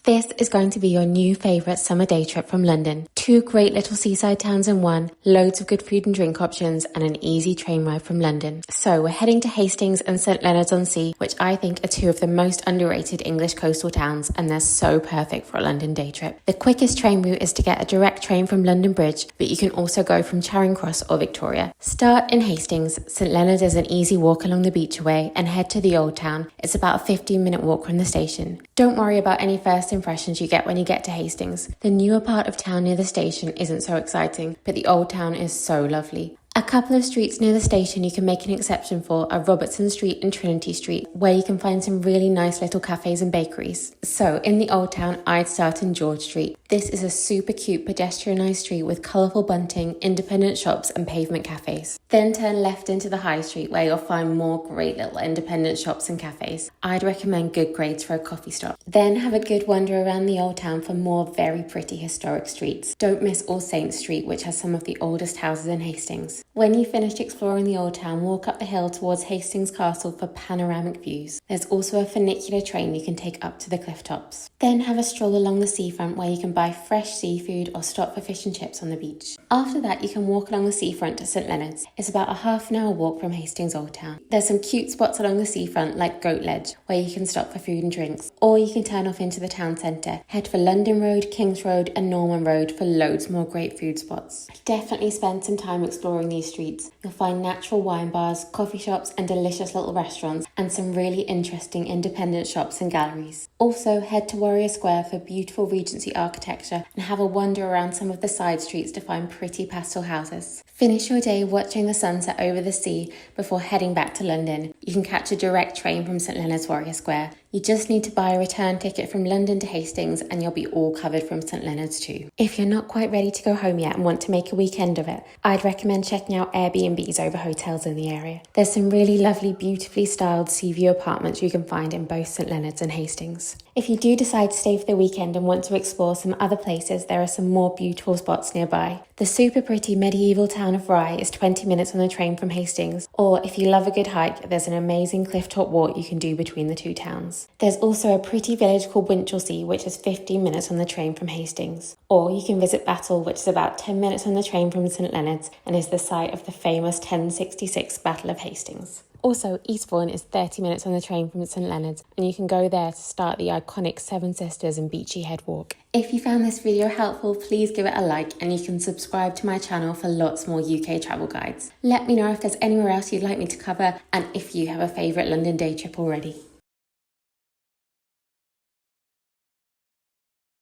This is going to be your new favourite summer day trip from London. 2 great little seaside towns in one, loads of good food and drink options, and an easy train ride from London. So we're heading to Hastings and St Leonards-on-Sea, which I think are 2 of the most underrated English coastal towns, and they're so perfect for a London day trip. The quickest train route is to get a direct train from London Bridge, but you can also go from Charing Cross or Victoria. Start in Hastings. St Leonards is an easy walk along the beach away, and head to the Old Town. It's about a 15-minute walk from the station. Don't worry about any first impressions you get when you get to Hastings. The newer part of town near the station isn't so exciting, but the Old Town is so lovely. A couple of streets near the station you can make an exception for are Robertson Street and Trinity Street, where you can find some really nice little cafes and bakeries. So in the Old Town, I'd start in George Street. This is a super cute pedestrianised street with colourful bunting, independent shops and pavement cafes. Then turn left into the High Street, where you'll find more great little independent shops and cafes. I'd recommend Good Grades for a coffee stop. Then have a good wander around the Old Town for more very pretty historic streets. Don't miss All Saints Street, which has some of the oldest houses in Hastings. When you've finished exploring the Old Town, walk up the hill towards Hastings Castle for panoramic views. There's also a funicular train you can take up to the cliff tops. Then have a stroll along the seafront where you can buy fresh seafood or stop for fish and chips on the beach. After that, you can walk along the seafront to St Leonards. It's about a half-an-hour walk from Hastings Old Town. There's some cute spots along the seafront like Goat Ledge, where you can stop for food and drinks. Or you can turn off into the town centre. Head for London Road, Kings Road and Norman Road for loads more great food spots. Definitely spend some time exploring these streets. You'll find natural wine bars, coffee shops and delicious little restaurants, and some really interesting independent shops and galleries. Also head to Warrior Square for beautiful Regency architecture and have a wander around some of the side streets to find pretty pastel houses. Finish your day watching the sunset over the sea before heading back to London. You can catch a direct train from St Leonards Warrior Square. You just need to buy a return ticket from London to Hastings and you'll be all covered from St Leonards too. If you're not quite ready to go home yet and want to make a weekend of it, I'd recommend checking out Airbnbs over hotels in the area. There's some really lovely, beautifully styled sea view apartments you can find in both St Leonards and Hastings. If you do decide to stay for the weekend and want to explore some other places, there are some more beautiful spots nearby. The super pretty medieval town of Rye is 20 minutes on the train from Hastings, or if you love a good hike, there's an amazing clifftop walk you can do between the 2 towns. There's also a pretty village called Winchelsea, which is 15 minutes on the train from Hastings. Or you can visit Battle, which is about 10 minutes on the train from St Leonards and is the site of the famous 1066 Battle of Hastings. Also, Eastbourne is 30 minutes on the train from St Leonards, and you can go there to start the iconic Seven Sisters and Beachy Head walk. If you found this video helpful, please give it a like, and you can subscribe to my channel for lots more UK travel guides. Let me know if there's anywhere else you'd like me to cover, and if you have a favourite London day trip already.